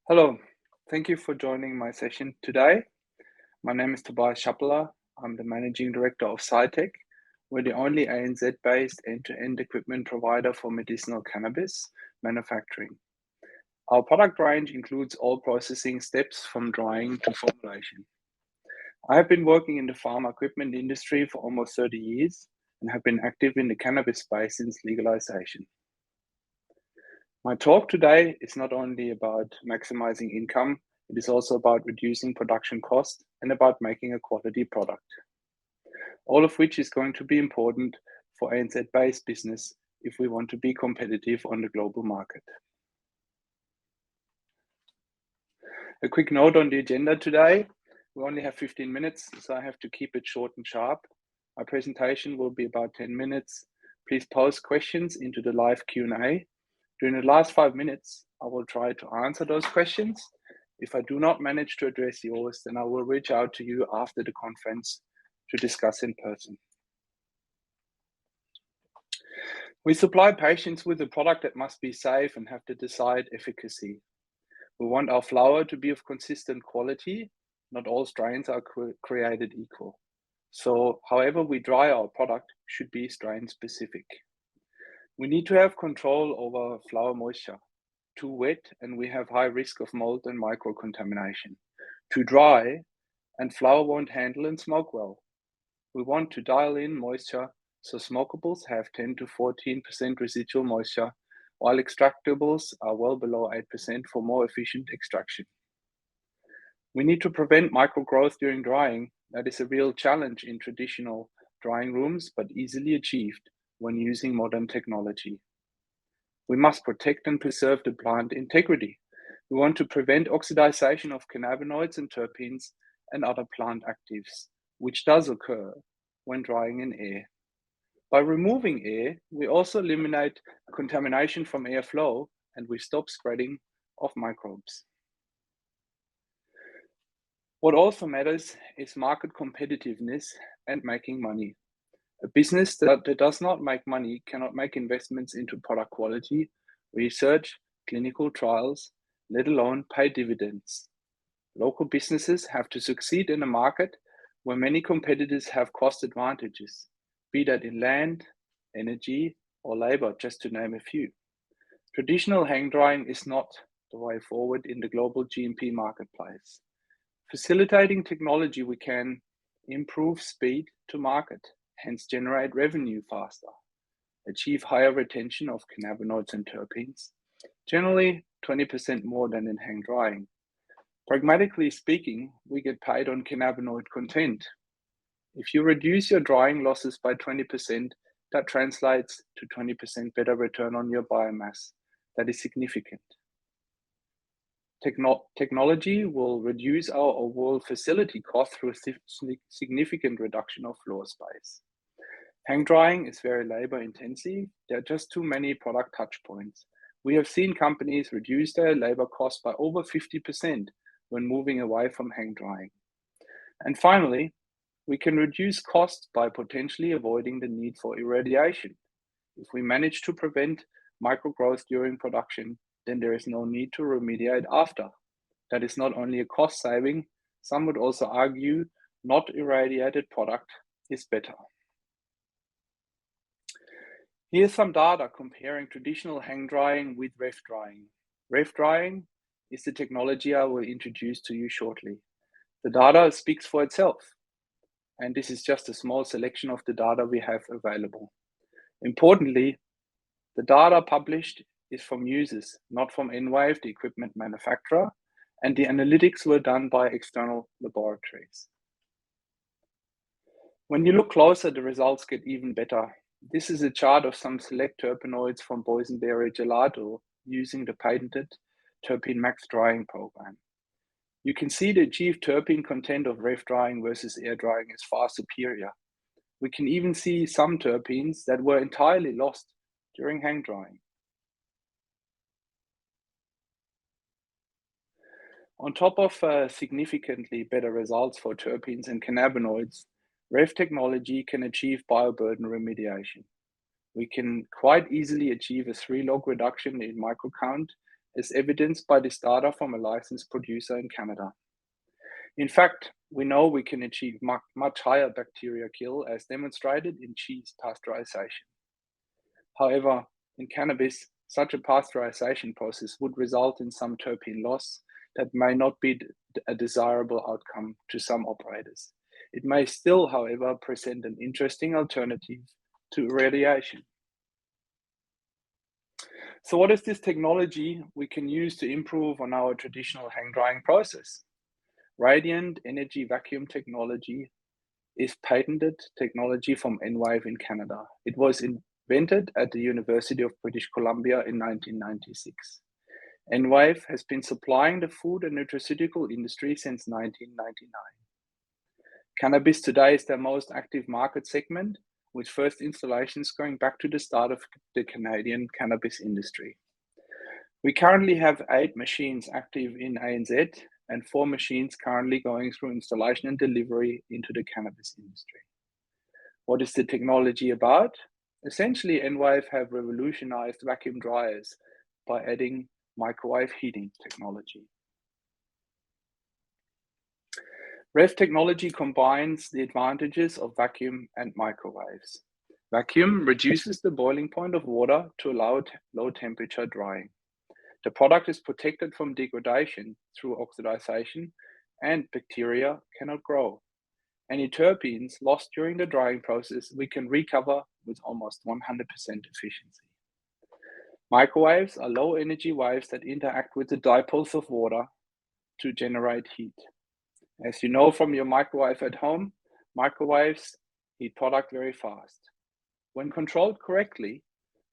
Hello, thank you for joining my session today. My name is Tobias Schappeler. I'm the Managing Director of Scitek. We're the only ANZ-based end-to-end equipment provider for medicinal cannabis manufacturing. Our product range includes all processing steps from drying to formulation. I have been working in the pharma equipment industry for almost 30 years and have been active in the cannabis space since legalization. My talk today is not only about maximizing income, it is also about reducing production costs and about making a quality product. All of which is going to be important for ANZ-based business if we want to be competitive on the global market. A quick note on the agenda today. We only have 15 minutes, so I have to keep it short and sharp. My presentation will be about 10 minutes. Please post questions into the live Q&A. During the last 5 minutes, I will try to answer those questions. If I do not manage to address yours, then I will reach out to you after the conference to discuss in person. We supply patients with a product that must be safe and have the desired efficacy. We want our flower to be of consistent quality. Not all strains are created equal. So however we dry our product should be strain specific. We need to have control over flower moisture. Too wet and we have high risk of mold and microcontamination. Too dry and flower won't handle and smoke well. We want to dial in moisture so smokables have 10 to 14% residual moisture, while extractables are well below 8% for more efficient extraction. We need to prevent microgrowth during drying. That is a real challenge in traditional drying rooms, but easily achieved when using modern technology. We must protect and preserve the plant integrity. We want to prevent oxidization of cannabinoids and terpenes and other plant actives, which does occur when drying in air. By removing air, we also eliminate contamination from airflow and we stop spreading of microbes. What also matters is market competitiveness and making money. A business that does not make money cannot make investments into product quality, research, clinical trials, let alone pay dividends. Local businesses have to succeed in a market where many competitors have cost advantages, be that in land, energy, or labor, just to name a few. Traditional hang drying is not the way forward in the global GMP marketplace. Facilitating technology, we can improve speed to market, hence generate revenue faster, achieve higher retention of cannabinoids and terpenes, generally 20% more than in hang drying. Pragmatically speaking, we get paid on cannabinoid content. If you reduce your drying losses by 20%, that translates to 20% better return on your biomass. That is significant. Technology will reduce our overall facility cost through a significant reduction of floor space. Hang drying is very labor intensive. There are just too many product touch points. We have seen companies reduce their labor costs by over 50% when moving away from hang drying. And finally, we can reduce costs by potentially avoiding the need for irradiation. If we manage to prevent microgrowth during production, then there is no need to remediate after. That is not only a cost saving, some would also argue not irradiated product is better. Here's some data comparing traditional hang drying with ref drying. Ref drying is the technology I will introduce to you shortly. The data speaks for itself, and this is just a small selection of the data we have available. Importantly, the data published is from users, not from Enwave, the equipment manufacturer, and the analytics were done by external laboratories. When you look closer, the results get even better. This is a chart of some select terpenoids from boysenberry gelato using the patented Terpene Max drying program. You can see the achieved terpene content of ref drying versus air drying is far superior. We can even see some terpenes that were entirely lost during hang drying. On top of significantly better results for terpenes and cannabinoids, ref technology can achieve bioburden remediation. We can quite easily achieve a 3-log reduction in microcount as evidenced by this data from a licensed producer in Canada. In fact, we know we can achieve much higher bacteria kill as demonstrated in cheese pasteurization. However, in cannabis, such a pasteurization process would result in some terpene loss that may not be a desirable outcome to some operators. It may still, however, present an interesting alternative to irradiation. So what is this technology we can use to improve on our traditional hang drying process? Radiant energy vacuum technology is patented technology from Enwave in Canada. It was invented at the University of British Columbia in 1996. Enwave has been supplying the food and nutraceutical industry since 1999. Cannabis today is their most active market segment, with first installations going back to the start of the Canadian cannabis industry. We currently have 8 machines active in ANZ and 4 machines currently going through installation and delivery into the cannabis industry. What is the technology about? Essentially, Enwave have revolutionized vacuum dryers by adding microwave heating technology. REV technology combines the advantages of vacuum and microwaves. Vacuum reduces the boiling point of water to allow low temperature drying. The product is protected from degradation through oxidization, and bacteria cannot grow. Any terpenes lost during the drying process we can recover with almost 100% efficiency. Microwaves are low energy waves that interact with the dipoles of water to generate heat. As you know from your microwave at home, microwaves heat product very fast. When controlled correctly,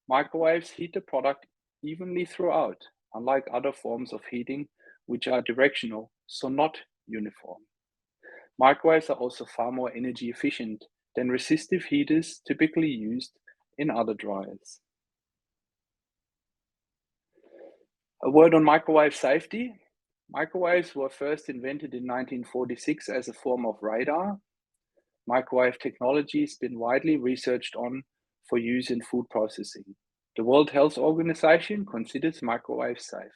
microwaves heat the product evenly throughout, unlike other forms of heating, which are directional, so not uniform. Microwaves are also far more energy efficient than resistive heaters typically used in other dryers. A word on microwave safety. Microwaves were first invented in 1946 as a form of radar. Microwave technology has been widely researched on for use in food processing. The World Health Organization considers microwaves safe.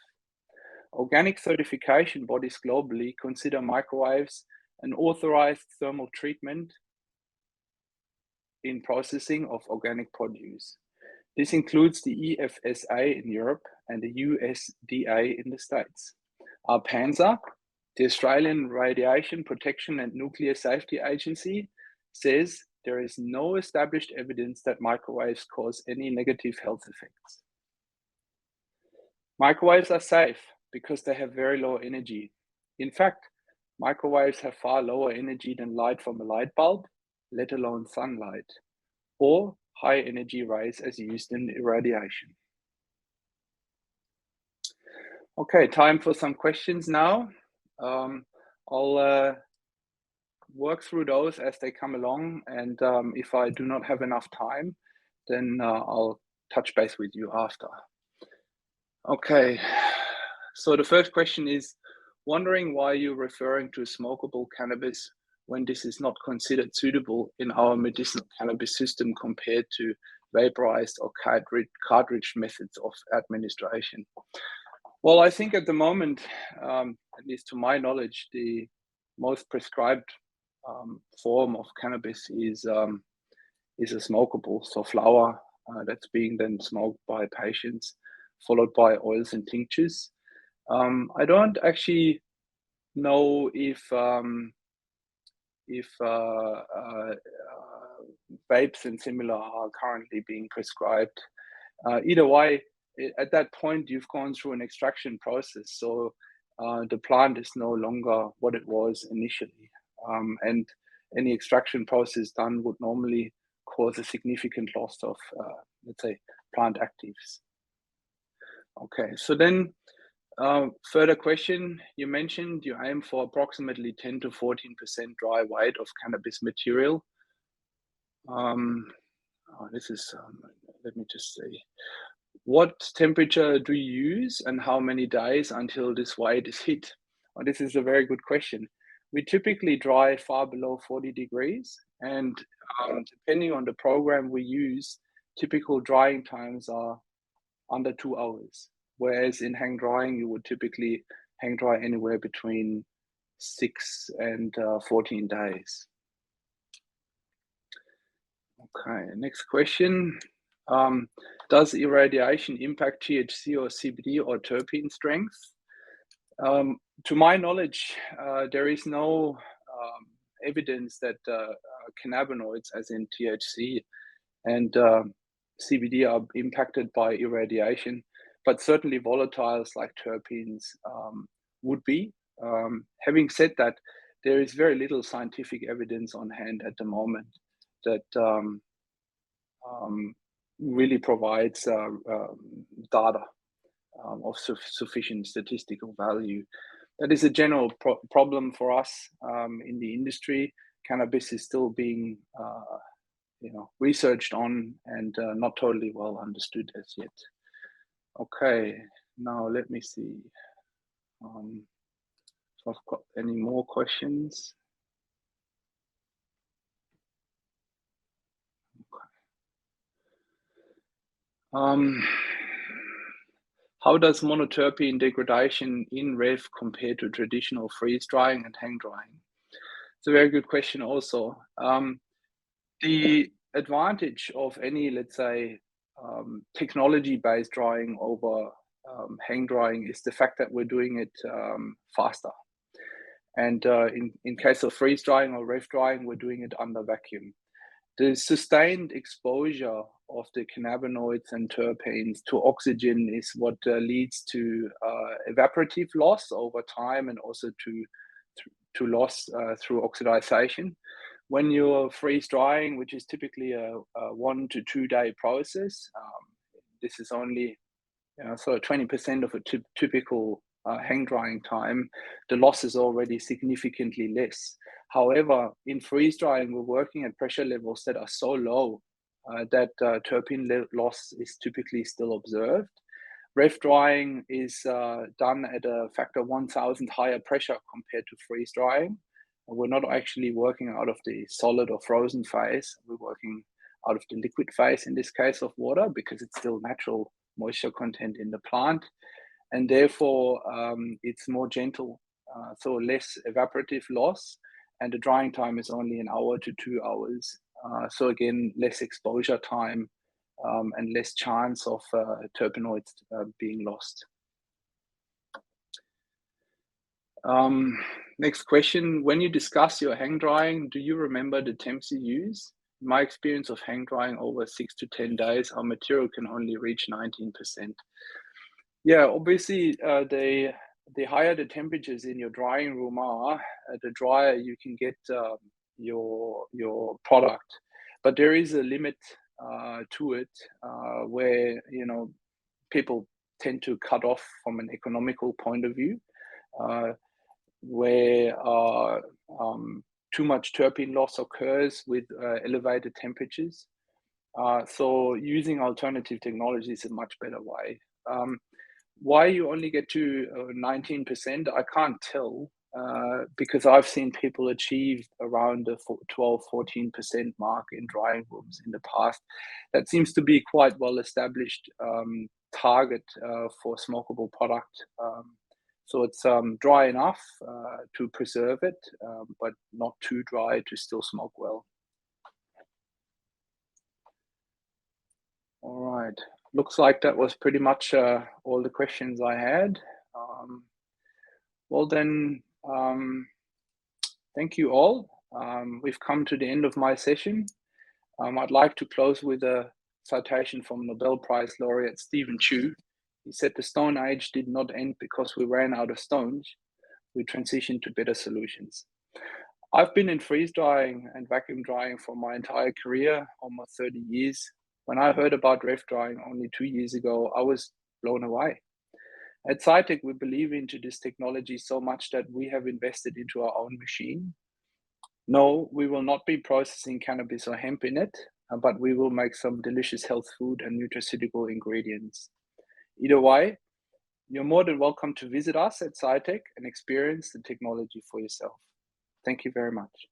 Organic certification bodies globally consider microwaves an authorized thermal treatment in processing of organic produce. This includes the EFSA in Europe and the USDA in the States. ARPANSA, the Australian Radiation Protection and Nuclear Safety Agency, says there is no established evidence that microwaves cause any negative health effects. Microwaves are safe because they have very low energy. In fact, microwaves have far lower energy than light from a light bulb, let alone sunlight, or high energy rays as used in irradiation. Okay, time for some questions now. I'll work through those as they come along, and if I do not have enough time, then I'll touch base with you after. Okay, so the first question is, wondering why you're referring to smokable cannabis when this is not considered suitable in our medicinal cannabis system compared to vaporized or cartridge methods of administration. Well, I think at the moment, at least to my knowledge, the most prescribed form of cannabis is a smokable, so flower that's being then smoked by patients, followed by oils and tinctures. I don't actually know if vapes and similar are currently being prescribed. Either way, at that point, you've gone through an extraction process, so the plant is no longer what it was initially. And any extraction process done would normally cause a significant loss of, let's say, plant actives. Okay, so then further question, you mentioned you aim for approximately 10 to 14% dry weight of cannabis material. Let me just say, what temperature do you use and how many days until this weight is hit? Well, this is a very good question. We typically dry far below 40 degrees, and depending on the program we use, typical drying times are under 2 hours. whereas in hang drying, you would typically hang dry anywhere between 6 and 14 days. Okay, next question. Does irradiation impact THC or CBD or terpene strength? To my knowledge, there is no evidence that cannabinoids, as in THC and CBD, are impacted by irradiation, but certainly volatiles like terpenes would be. Having said that, there is very little scientific evidence on hand at the moment that really provides data of sufficient statistical value. That is a general problem for us in the industry. Cannabis is still being researched on and not totally well understood as yet. Okay, now let me see if I've got any more questions. How does monoterpene degradation in REV compare to traditional freeze drying and hang drying? It's a very good question also. The advantage of any, let's say, technology-based drying over hang drying is the fact that we're doing it faster. And in case of freeze drying or REV drying, we're doing it under vacuum. The sustained exposure of the cannabinoids and terpenes to oxygen is what leads to evaporative loss over time and also to loss through oxidization. When you're freeze drying, which is typically a 1 to 2 day process, this is only sort of 20% of a typical hang drying time. The loss is already significantly less. However, in freeze drying, we're working at pressure levels that are so low that terpene loss is typically still observed. REV drying is done at a factor 1000 higher pressure compared to freeze drying. We're not actually working out of the solid or frozen phase. We're working out of the liquid phase, in this case of water, because it's still natural moisture content in the plant. And therefore, it's more gentle, so less evaporative loss. And the drying time is only 1 hour to 2 hours. So again, less exposure time and less chance of terpenoids being lost. Next question. When you discuss your hang drying, do you remember the temps you use? In my experience of hang drying over 6 to 10 days, our material can only reach 19%. Yeah, obviously, the higher the temperatures in your drying room are, the drier you can get your product. But there is a limit to it where people tend to cut off from an economical point of view, where too much terpene loss occurs with elevated temperatures. So using alternative technology is a much better way. Why you only get to 19%, I can't tell, because I've seen people achieve around the 12-14% mark in drying rooms in the past. That seems to be quite well established target for smokable product. So it's dry enough to preserve it, but not too dry to still smoke well. All right. Looks like that was pretty much all the questions I had. Well then, thank you all. We've come to the end of my session. I'd like to close with a citation from Nobel Prize laureate Stephen Chu. He said, "The Stone Age did not end because we ran out of stones. We transitioned to better solutions." I've been in freeze drying and vacuum drying for my entire career, almost 30 years. When I heard about REV drying only 2 years ago, I was blown away. At Scitek, we believe into this technology so much that we have invested into our own machine. No, we will not be processing cannabis or hemp in it, but we will make some delicious health food and nutraceutical ingredients. Either way, you're more than welcome to visit us at Scitek and experience the technology for yourself. Thank you very much.